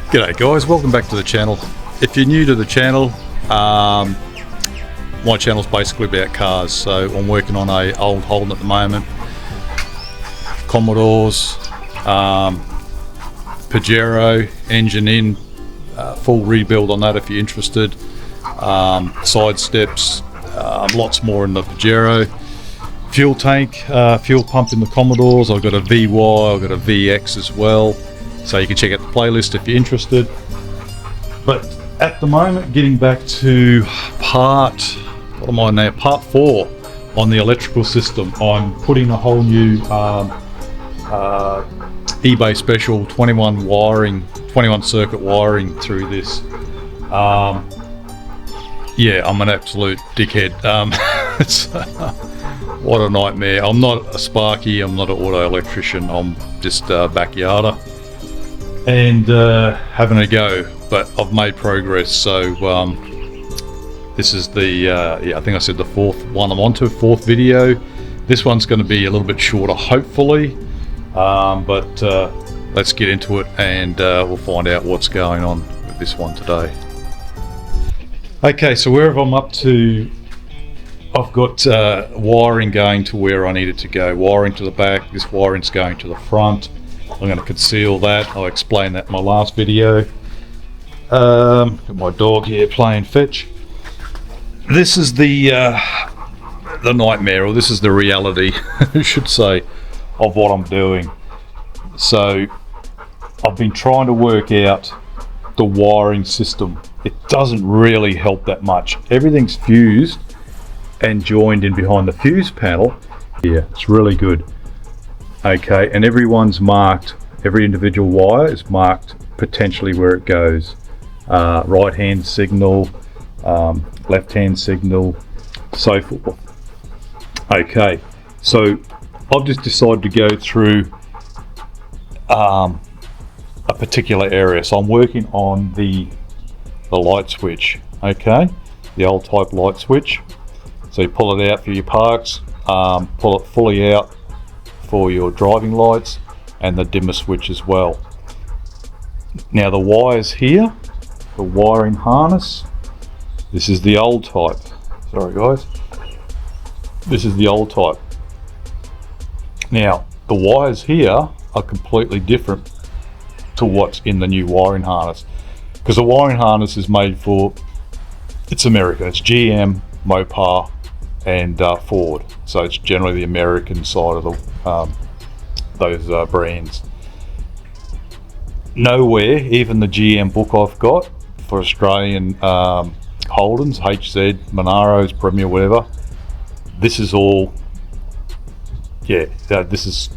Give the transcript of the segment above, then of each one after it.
G'day guys, welcome back to the channel. If you're new to the channel, my channel's basically about cars. So I'm working on a old Holden at the moment, Commodores, Pajero, engine in, full rebuild on that if you're interested, side steps, lots more in the Pajero, fuel tank, fuel pump in the Commodores. I've got a VY, I've got a VX as well. So you can check out the playlist if you're interested. But at the moment, getting back to part 4 on the electrical system. I'm putting a whole new eBay special 21 circuit wiring through this. Yeah, I'm an absolute dickhead. What a nightmare. I'm not a Sparky, I'm not an auto electrician, I'm just a backyarder. And having a go, but I've made progress. So this is the I think I said the fourth one I'm on to, fourth video. This one's going to be a little bit shorter hopefully, but let's get into it and we'll find out what's going on with this one today. Okay, so wherever I'm up to, I've got wiring going to where I need it to go. Wiring to the back, this wiring's going to the front. I'm going to conceal that. I'll explain that in my last video. Got my dog here playing fetch. This is the nightmare, or this is the reality, I should say, of what I'm doing. So I've been trying to work out the wiring system. It doesn't really help that much. Everything's fused and joined in behind the fuse panel. Yeah, it's really good. Okay, and everyone's marked, every individual wire is marked potentially where it goes. Right hand signal, left hand signal, so forth. Okay, so I've just decided to go through a particular area. So I'm working on the light switch, okay, the old type light switch. So you pull it out for your parks, pull it fully out for your driving lights, and the dimmer switch as well. Now the wires here, the wiring harness, this is the old type. Sorry guys, this is the old type. Now the wires here are completely different to what's in the new wiring harness, because the wiring harness is made for, it's American, it's GM, Mopar and Ford, so it's generally the American side of the those brands. Nowhere, even the GM book I've got for Australian Holdens, HZ, Monaros, Premier, whatever, this is all, yeah, this is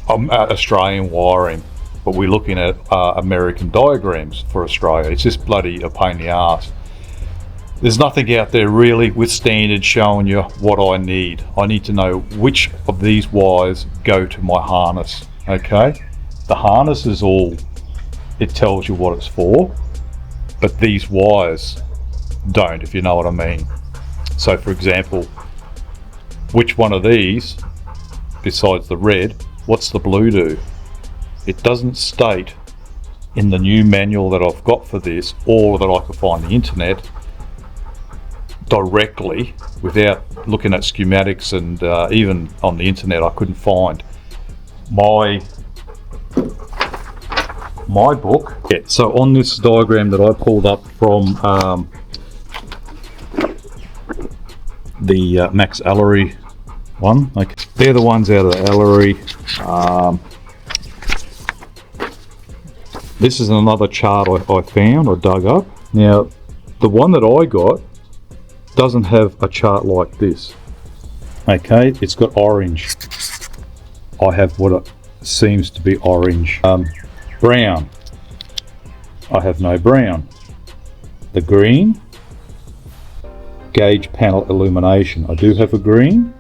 Australian wiring, but we're looking at American diagrams for Australia. It's just bloody a pain in the ass. There's nothing out there really with standards showing you what I need. I need to know which of these wires go to my harness, okay? The harness is all, it tells you what it's for, but these wires don't, if you know what I mean. So for example, which one of these, besides the red, what's the blue do? It doesn't state in the new manual that I've got for this, or that I could find on the internet, directly without looking at schematics, and even on the internet I couldn't find my book. Yeah, so on this diagram that I pulled up from the Max Ellery one, okay, they're the ones out of the Ellery. This is another chart I found, I dug up. Now the one that I got doesn't have a chart like this, okay? It's got orange. I have what it seems to be orange. Brown, I have no brown. The green, gauge panel illumination, I do have a green,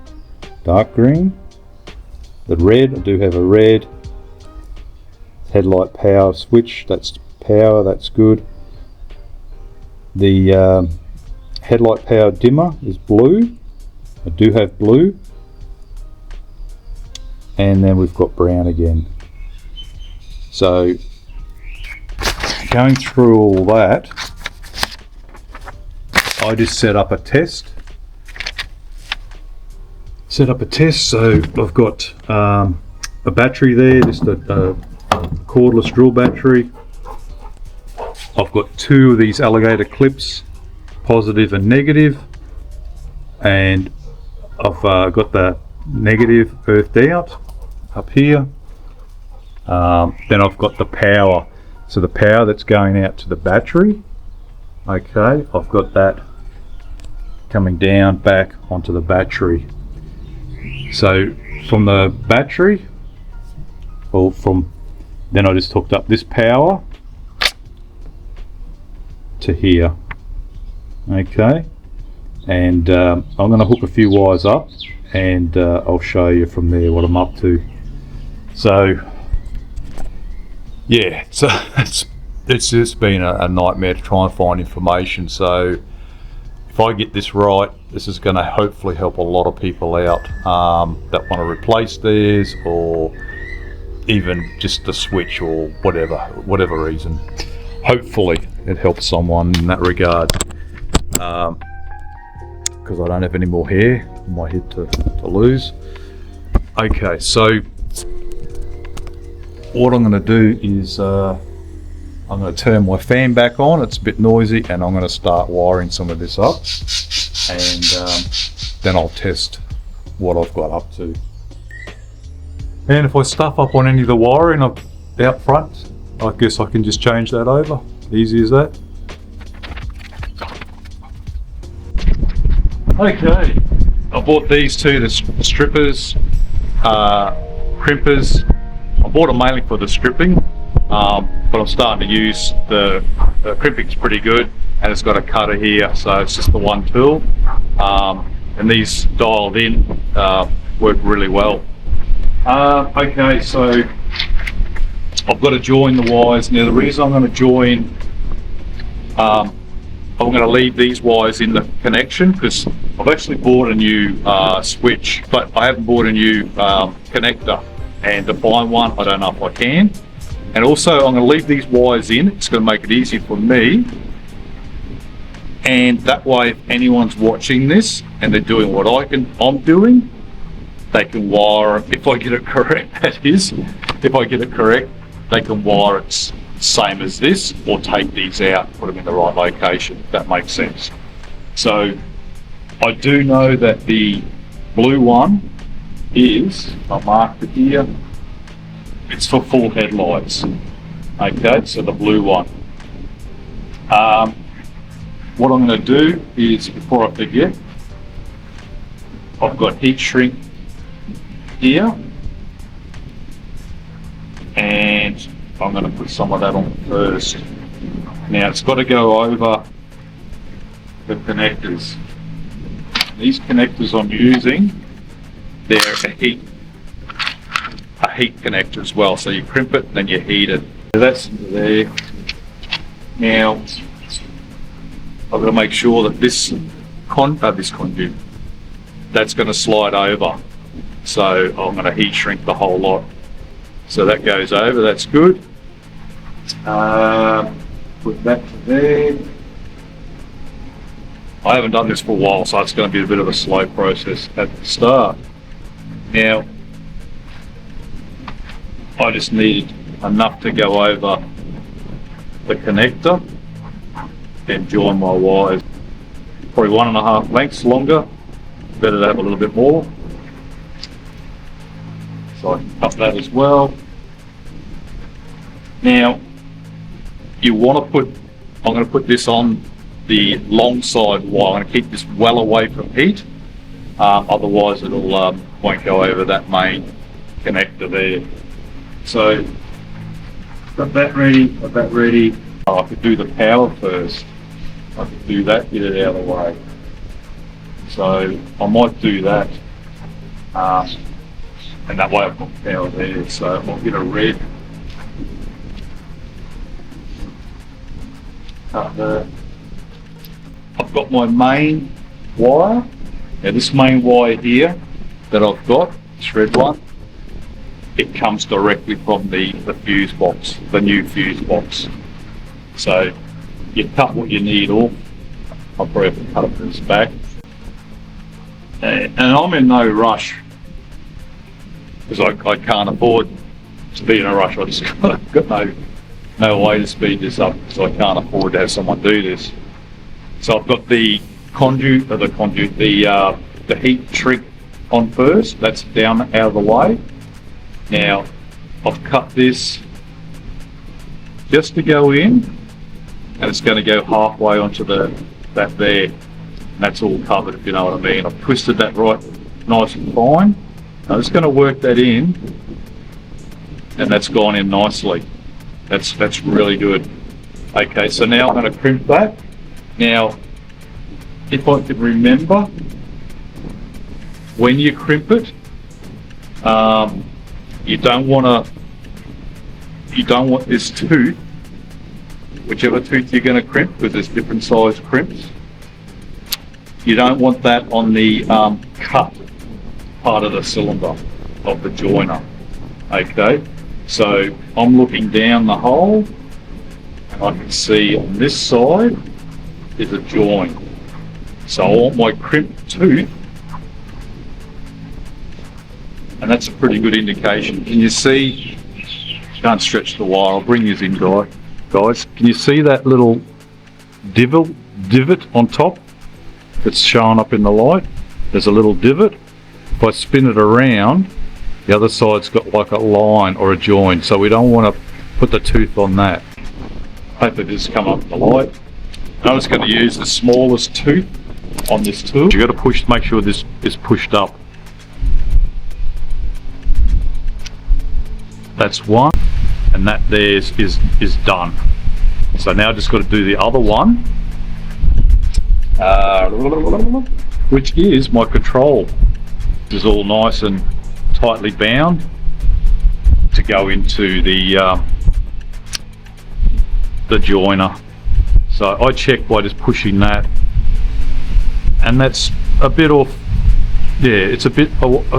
dark green. The red, I do have a red. Headlight power switch, that's power, that's good. The headlight power dimmer is blue, I do have blue. And then we've got brown again. So going through all that, I just set up a test. So I've got a battery there, just a cordless drill battery. I've got two of these alligator clips, positive and negative, and I've got the negative earthed out up here. Then I've got the power, so the power that's going out to the battery. Okay, I've got that coming down back onto the battery. So from the battery, then I just hooked up this power to here. Okay, and I'm going to hook a few wires up, and I'll show you from there what I'm up to. So yeah, so it's just been a nightmare to try and find information. So if I get this right, this is going to hopefully help a lot of people out that want to replace theirs, or even just a switch, or whatever reason. Hopefully it helps someone in that regard, because I don't have any more hair on my head to lose. Okay, so what I'm going to do is I'm going to turn my fan back on. It's a bit noisy, and I'm going to start wiring some of this up, and then I'll test what I've got up to. And if I stuff up on any of the wiring up out front, I guess I can just change that over. Easy as that. Okay, I bought these two, the strippers, crimpers. I bought them mainly for the stripping, but I'm starting to use the crimping's pretty good, and it's got a cutter here, so it's just the one tool. And these dialed in work really well. Okay, so I've got to join the wires. Now the reason I'm going to join, I'm going to leave these wires in the connection, because I've actually bought a new switch, but I haven't bought a new connector, and to find one, I don't know if I can. And also I'm going to leave these wires in. It's going to make it easy for me, and that way if anyone's watching this and they're doing what I'm doing, they can wire, if I get it correct, that is, if I get it correct, they can wire it same as this, or take these out, put them in the right location, if that makes sense. So I do know that the blue one is, I marked it here, it's for full headlights. Okay, so the blue one. What I'm going to do is, before I forget, I've got heat shrink here, and I'm going to put some of that on first. Now it's got to go over the connectors. These connectors I'm using, they're a heat connector as well. So you crimp it, then you heat it. So that's there. Now I've got to make sure that this conduit, that's going to slide over. So I'm going to heat shrink the whole lot. So that goes over, that's good. Put that to there. I haven't done this for a while, so it's going to be a bit of a slow process at the start. Now, I just need enough to go over the connector, then join my wires. Probably 1.5 lengths longer, better to have a little bit more. So I can cut that as well. Now, you want to put, I'm going to put this on the long side wire. I'm going to keep this well away from heat, otherwise it'll won't go over that main connector there. So, got that ready, got that ready. I could do the power first. I could do that, get it out of the way. So, I might do that. And that way I've got power there, so I'll get a red. Cut there. I've got my main wire. Now this main wire here that I've got, this red one, it comes directly from the fuse box, the new fuse box. So you cut what you need off. I'll probably have to cut it from this back. And I'm in no rush because I can't afford to be in a rush. I just got no way to speed this up, so I can't afford to have someone do this. So I've got the the heat shrink on first. That's down out of the way. Now I've cut this just to go in, and it's going to go halfway onto that there. And that's all covered, if you know what I mean. I've twisted that right nice and fine. I'm just going to work that in, and that's gone in nicely. That's really good. Okay, so now I'm going to crimp that. Now, if I could remember, when you crimp it, you don't want this tooth, whichever tooth you're going to crimp, because there's different size crimps. You don't want that on the cut part of the cylinder of the joiner. Okay, so I'm looking down the hole, and I can see on this side is a join. So I want my crimped tooth, and that's a pretty good indication. Can you see? Can't stretch the wire. I'll bring this in, guys. Can you see that little divot on top? It's showing up in the light. There's a little divot. If I spin it around, the other side's got like a line or a join, so we don't want to put the tooth on that. Hopefully this come up in the light. I'm just going to use the smallest tooth on this tool. You've got to make sure this is pushed up. That's one, and that there is done. So now I've just got to do the other one, which is my control. This is all nice and tightly bound to go into the joiner. So I check by just pushing that, and that's a bit off. Yeah, it's a bit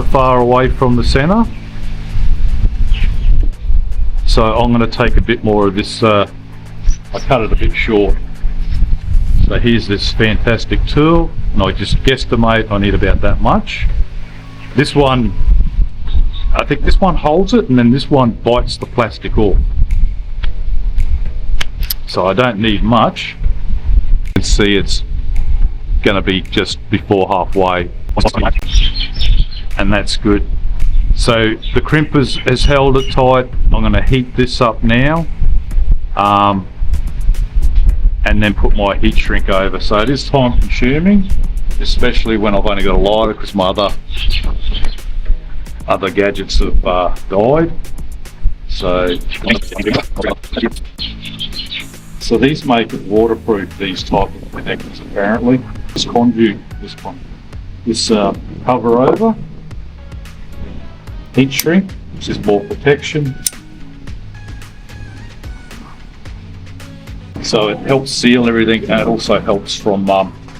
far away from the center. So I'm going to take a bit more of this. I cut it a bit short. So here's this fantastic tool, and I just guesstimate I need about that much. This one, I think this one holds it, and then this one bites the plastic off. So I don't need much. You can see it's going to be just before halfway, and that's good. So the crimpers has held it tight. I'm going to heat this up now, and then put my heat shrink over. So it is time consuming, especially when I've only got a lighter, because my other gadgets have died. So these make it waterproof, these type of connectors apparently. This conduit, this cover over, heat shrink, which is more protection. So it helps seal everything, and it also helps from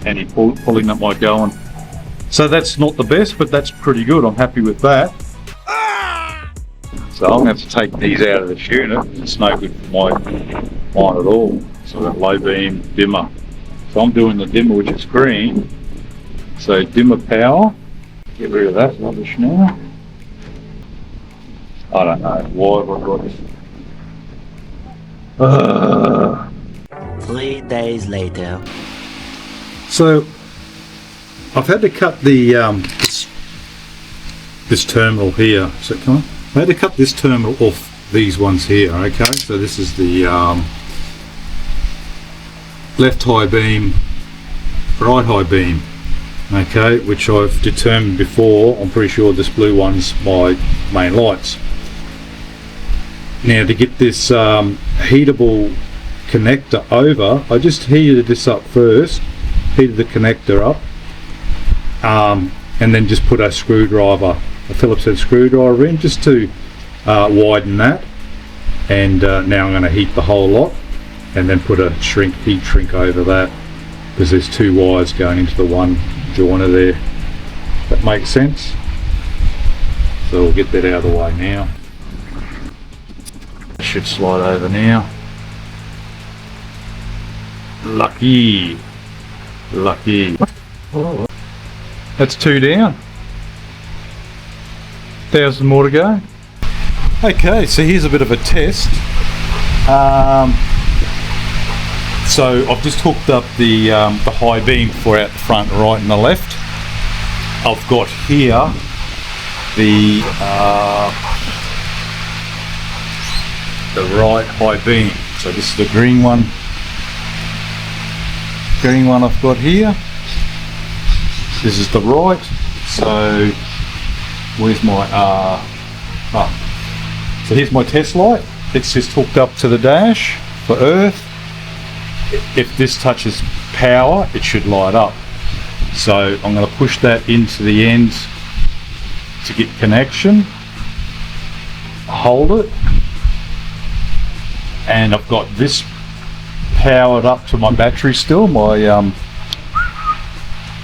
any pulling that might go on. So that's not the best, but that's pretty good. I'm happy with that. So I'm going to have to take these out of this unit. It's no good for mine at all. So I've got low beam, dimmer. So I'm doing the dimmer, which is green. So dimmer power. Get rid of that rubbish now. I don't know why have I got this. 3 days later. So I've had to cut the this terminal here. So come on. I had to cut this terminal off these ones here. Okay, so this is the left high beam, right high beam. Okay, which I've determined before. I'm pretty sure this blue one's my main lights. Now to get this heatable connector over, I just heated this up first, heated the connector up, and then just put a screwdriver, a Phillips head screwdriver in, just to widen that. And now I'm going to heat the whole lot, and then put a heat shrink over that, because there's two wires going into the one joiner there. That makes sense. So we'll get that out of the way now. Should slide over now. Lucky. Lucky. That's 2 down. 1,000 more to go. Okay, so here's a bit of a test. So I've just hooked up the high beam for out the front, right and the left. I've got here the right high beam. So this is the green one. Green one I've got here. This is the right. So where's my so here's my test light. It's just hooked up to the dash for earth. If this touches power, it should light up. So I'm going to push that into the end to get connection. Hold it. And I've got this powered up to my battery still, my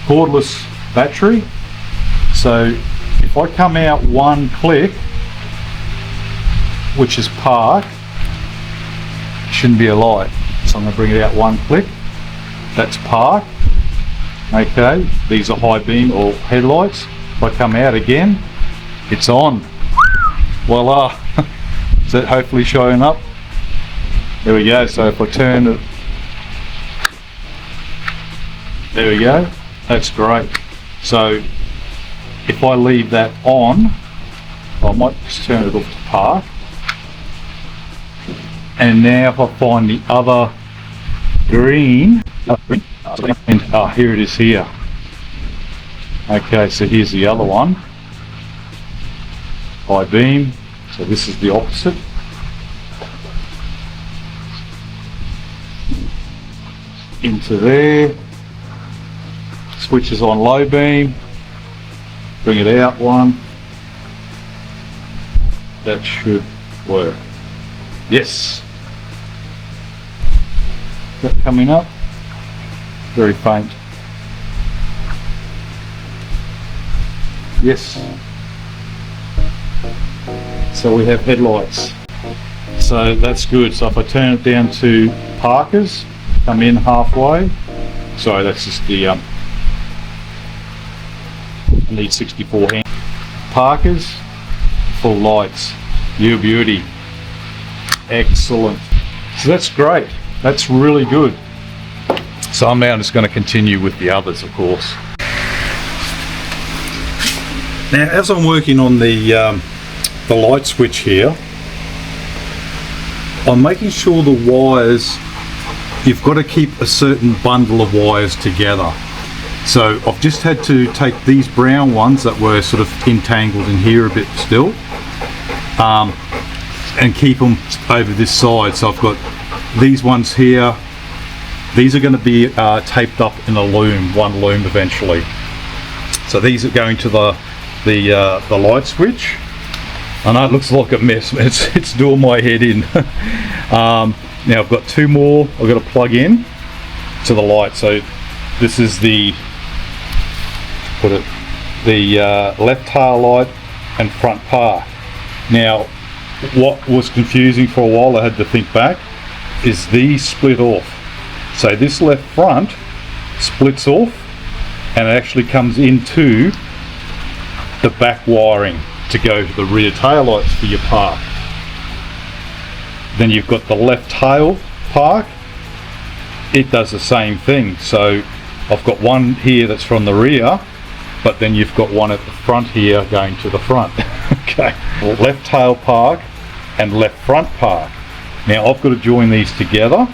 cordless battery. So if I come out one click, which is park, shouldn't be a light. So I'm going to bring it out one click. That's park. Okay, these are high beam or headlights. If I come out again, it's on. Voila. Is that hopefully showing up? There we go. So if I turn it, there we go. That's great. So if I leave that on, I might just turn it off to park. And now if I find the other green, here it is here. Okay, so here's the other one. High beam. So this is the opposite. Into there. Switches on low beam. Bring it out one. That should work. Yes. Is that coming up? Very faint. Yes. So we have headlights. So that's good. So if I turn it down to parkers, come in halfway. Sorry, that's just the I need 64 hands. Parkers, full lights. You beauty. Excellent. So that's great. That's really good. So I'm now just going to continue with the others, of course. Now, as I'm working on the light switch here, I'm making sure the wires, you've got to keep a certain bundle of wires together. So I've just had to take these brown ones that were sort of entangled in here a bit still, and keep them over this side. So I've got these ones here. These are going to be taped up in a loom, one loom eventually. So these are going to the light switch. I know it looks like a mess, but it's doing my head in. Now I've got two more I've got to plug in to the light. So this is the left tail light and front park. Now what was confusing for a while, I had to think back, is these split off. So this left front splits off and it actually comes into the back wiring to go to the rear tail lights for your park. Then you've got the left tail park. It does the same thing. So I've got one here that's from the rear, but then you've got one at the front here going to the front. Okay, left tail park and left front park. Now I've got to join these together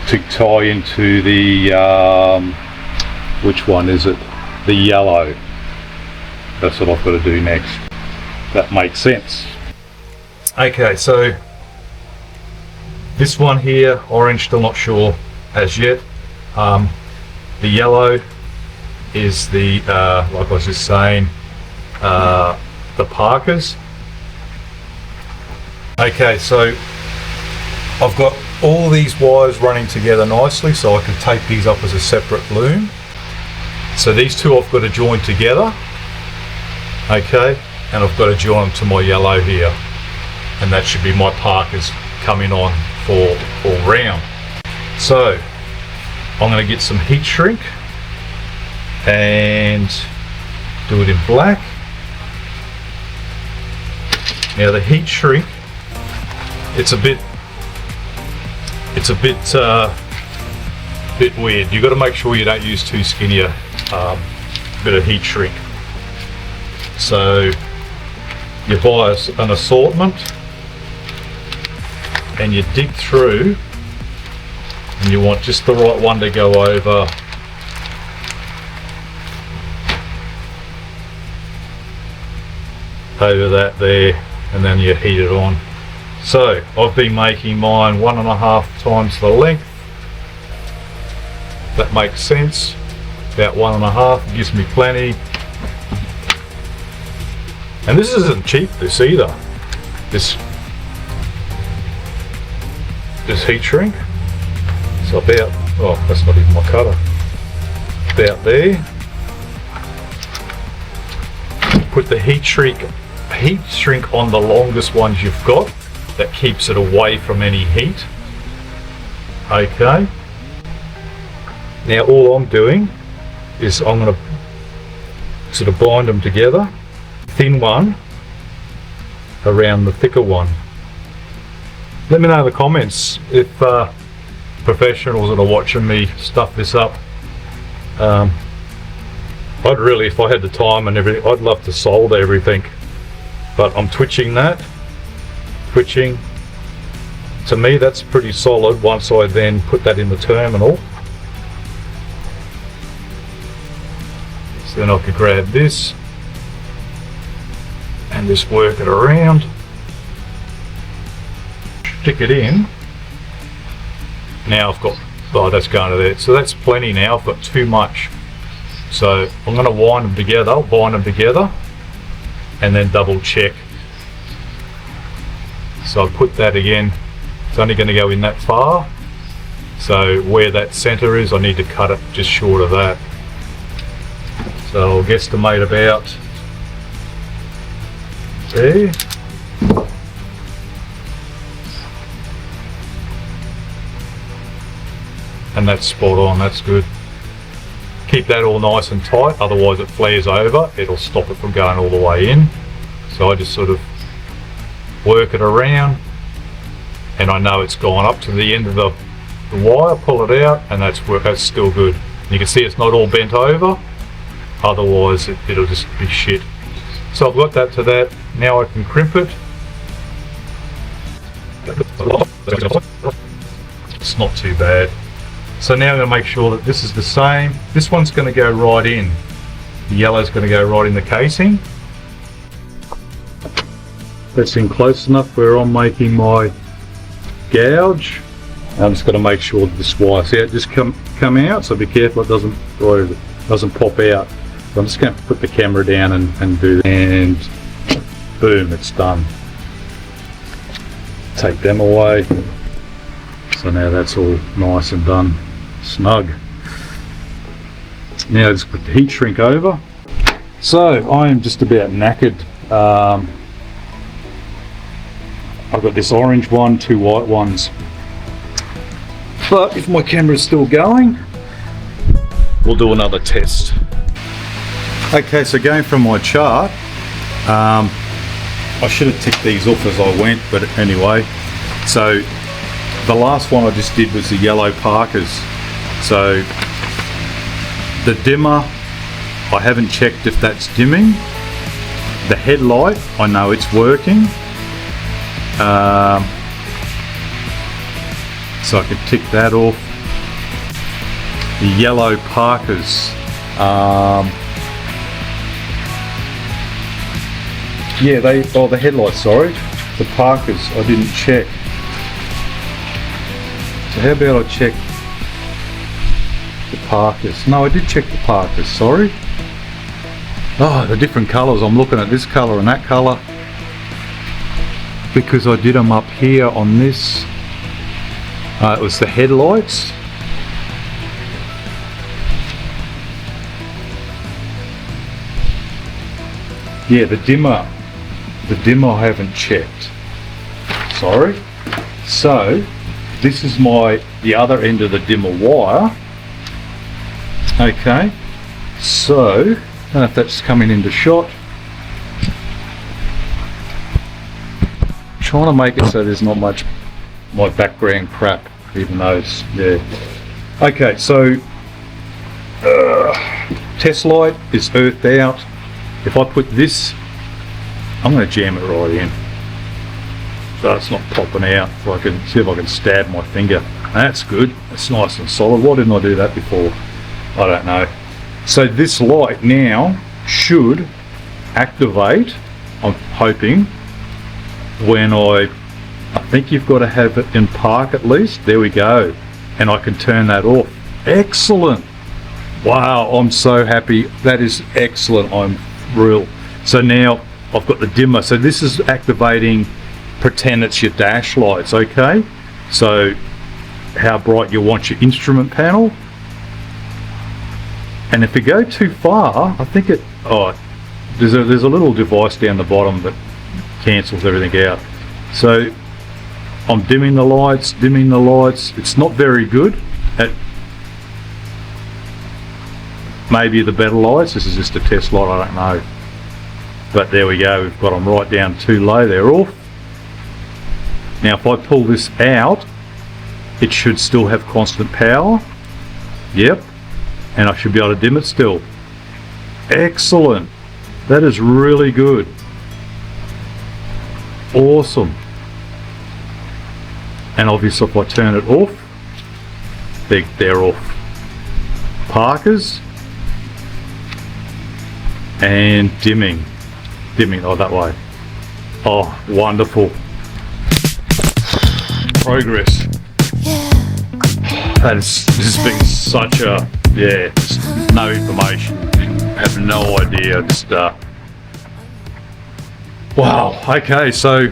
to tie into the which one is it? The yellow. That's what I've got to do next. That makes sense. Okay, so this one here, orange, still not sure as yet. The yellow is the like I was just saying, the parkers. Okay, so I've got all these wires running together nicely, so I can tape these up as a separate loom. So these two I've got to join together. Okay, and I've got to join them to my yellow here, and that should be my parkers coming on for all round. So I'm going to get some heat shrink and do it in black. Now the heat shrink, it's a bit weird. You've got to make sure you don't use too skinny a bit of heat shrink. So you buy an assortment and you dig through, and you want just the right one to go over that there, and then you heat it on. So I've been making mine 1.5 times the length. That makes sense. About 1.5 gives me plenty. And this isn't cheap, this either. This heat shrink. So about, oh, that's not even my cutter. About there. Put the heat shrink on the longest ones you've got. That keeps it away from any heat. Okay. Now all I'm doing is I'm going to sort of bind them together. Thin one around the thicker one. Let me know in the comments if professionals that are watching me stuff this up. I'd really, if I had the time and everything, I'd love to solder everything, but I'm twitching that. Twitching. To me that's pretty solid once I then put that in the terminal. So then I could grab this and just work it around. Stick it in. Now I've got, oh, that's going to there. So that's plenty now. I've got too much. So I'm going to wind them together, and then double check. So I'll put that again. It's only going to go in that far. So where that center is, I need to cut it just short of that. So I'll guesstimate about there. And that's spot on, that's good. Keep that all nice and tight, otherwise it flares over. It'll stop it from going all the way in. So I just sort of work it around, and I know it's gone up to the end of the wire, pull it out, and that's still good. And you can see it's not all bent over, otherwise it'll just be shit. So I've got that to that. Now I can crimp it. It's not too bad. So now I'm going to make sure that this is the same. This one's going to go right in. The yellow's going to go right in the casing. That's in close enough where I'm making my gouge. I'm just going to make sure that this wire's out. Just come out, so be careful it doesn't pop out. So I'm just going to put the camera down and do that. And boom, it's done. Take them away. So now that's all nice and done. Snug. Now just put the heat shrink over. So I am just about knackered. I've got this orange one, 2 white ones. But if my camera's still going, we'll do another test. Okay, so going from my chart, I should have ticked these off as I went, but anyway. So the last one I just did was the yellow Parkers. So the dimmer, I haven't checked if that's dimming. The headlight, I know it's working. So I could tick that off. The yellow Parkers. Yeah, the headlights, sorry. The Parkers, I didn't check. So how about I check the Parkers? No, I did check the Parkers, sorry. Oh, the different colours. I'm looking at this colour and that colour, because I did them up here on this. It was the headlights. Yeah, the dimmer I haven't checked. Sorry. So this is the other end of the dimmer wire. Okay, so I don't know if that's coming into shot. Trying to make it so there's not much my background crap, even though it's there. Okay, so test light is earthed out. If I put this, I'm going to jam it right in so it's not popping out. So I can see if I can stab my finger. That's good. It's nice and solid. Why didn't I do that before? I don't know. So this light now should activate, I'm hoping, when I think you've got to have it in park at least. There we go. And I can turn that off. Excellent. Wow, I'm so happy. That is excellent. I'm real. So now I've got the dimmer. So this is activating, pretend it's your dash lights, okay? So how bright you want your instrument panel. And if you go too far, I think it, there's a little device down the bottom that cancels everything out. So I'm dimming the lights. It's not very good at maybe the better lights. This is just a test light, I don't know. But there we go, we've got them right down too low, they're off. Now if I pull this out, it should still have constant power. Yep, and I should be able to dim it still. Excellent, that is really good. Awesome. And obviously if I turn it off, they're off. Parkers and dimming, oh, that way. Oh, wonderful. Progress. This has been such a, no information, I have no idea, just wow. Okay, so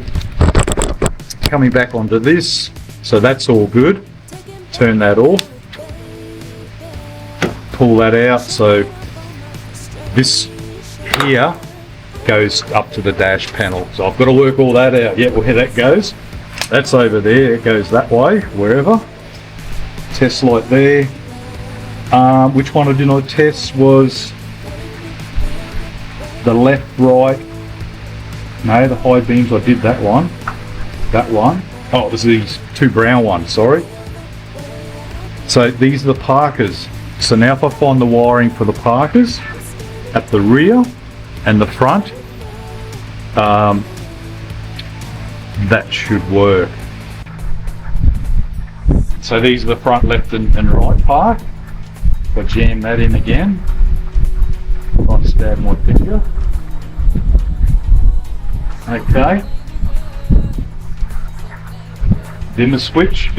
coming back onto this, so that's all good. Turn that off, pull that out. So this here goes up to the dash panel, so I've got to work all that out. Yep, where that goes, that's over there, it goes that way, wherever. Test light there. Which one I did not test was the left, right. No, the high beams, I did that one. Oh, it was these two brown ones, sorry. So these are the parkers. So now if I find the wiring for the parkers at the rear and the front, that should work. So these are the front, left and right park. If I jam that in again, I'll stab my finger. Okay. Dimmer switch,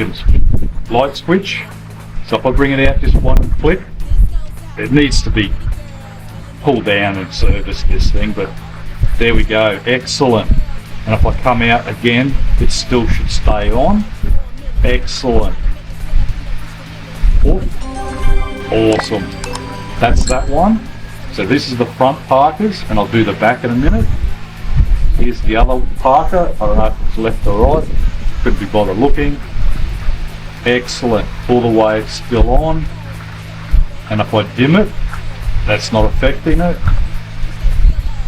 light switch. So if I bring it out just one click, it needs to be pulled down and service this thing, but there we go, excellent. And if I come out again, it still should stay on. Excellent. Awesome. That's that one. So this is the front parkers, and I'll do the back in a minute. Here's the other parker. I don't know if it's left or right. Couldn't be bothered looking. Excellent. All the way it's still on. And if I dim it, that's not affecting it.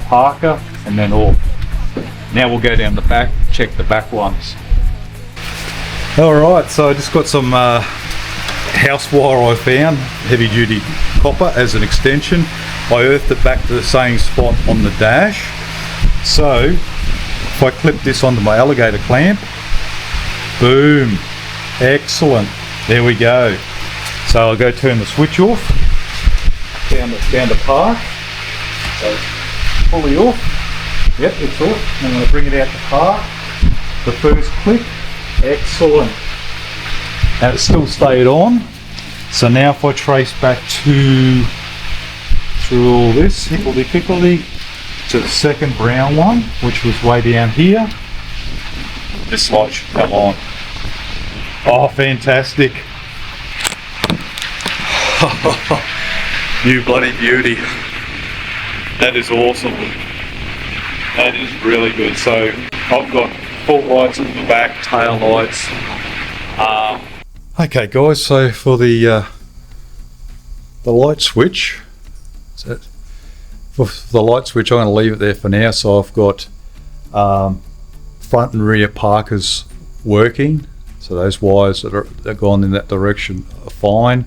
Parker, and then off. Now we'll go down the back, check the back ones. Alright, so I just got some house wire I found, heavy duty copper as an extension. I earthed it back to the same spot on the dash. So if I clip this onto my alligator clamp, boom, excellent, there we go. So I'll go turn the switch off, down the park, so fully off, yep, it's off. I'm going to bring it out to park, the first click, excellent. And it still stayed on. So now if I trace back through all this, hickledy-pickledy, to the second brown one, which was way down here, this light should come on. Oh, fantastic. You bloody beauty. That is awesome. That is really good. So I've got full lights in the back, tail lights, Okay guys, so for the light switch, for the light switch I'm going to leave it there for now. So I've got front and rear parkers working, so those wires that are gone in that direction are fine.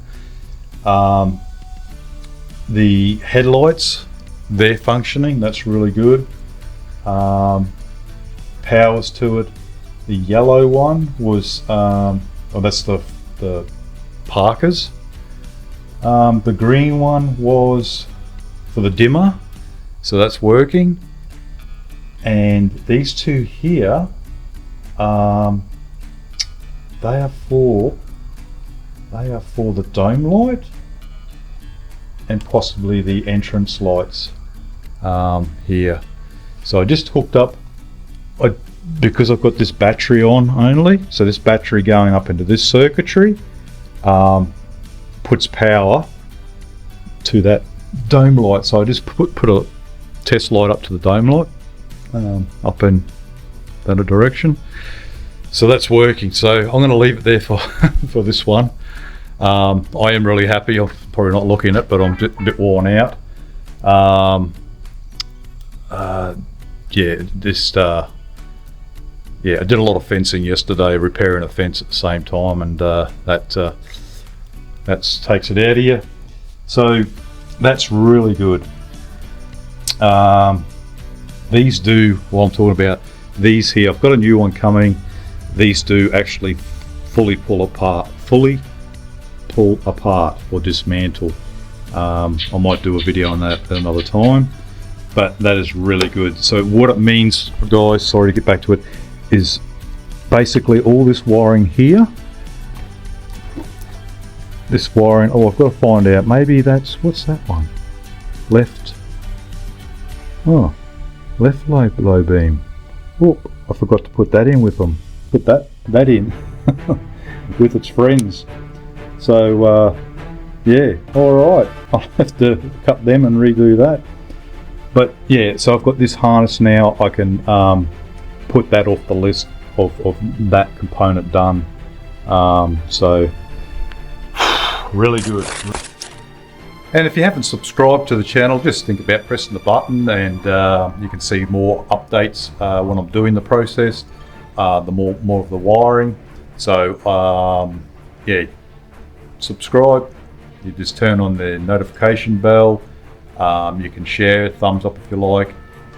The headlights, they're functioning, that's really good. Powers to it. The yellow one was that's the parkers. The green one was for the dimmer, so that's working. And these two here, they are for the dome light and possibly the entrance lights here. So I just hooked up, because I've got this battery on only, so this battery going up into this circuitry puts power to that dome light. So I just put a test light up to the dome light up in that direction. So that's working. So I'm going to leave it there for for this one. I am really happy. I'm probably not looking at it, but I'm a bit worn out. Yeah, I did a lot of fencing yesterday, repairing a fence at the same time, and that takes it out of you. So that's really good. These do, what I'm talking about, these here, I've got a new one coming. These do actually fully pull apart or dismantle. I might do a video on that at another time, but that is really good. So what it means, guys, sorry to get back to it, is basically all this wiring here, this wiring, oh, I've got to find out, maybe that's, what's that one? Left low beam. Oh, I forgot to put that in with them. Put that in with its friends. So yeah, alright, I'll have to cut them and redo that. But yeah, so I've got this harness now. I can put that off the list of that component done. So really good. And if you haven't subscribed to the channel, just think about pressing the button, and you can see more updates when I'm doing the process, the more of the wiring. So yeah, subscribe. You just turn on the notification bell. You can share, thumbs up if you like.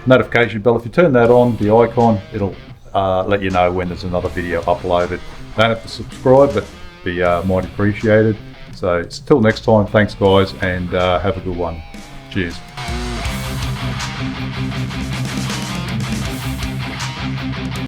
Notification bell, if you turn that on, the icon, it'll let you know when there's another video uploaded. Don't have to subscribe, but be mighty appreciated. So till next time, thanks guys, and have a good one. Cheers.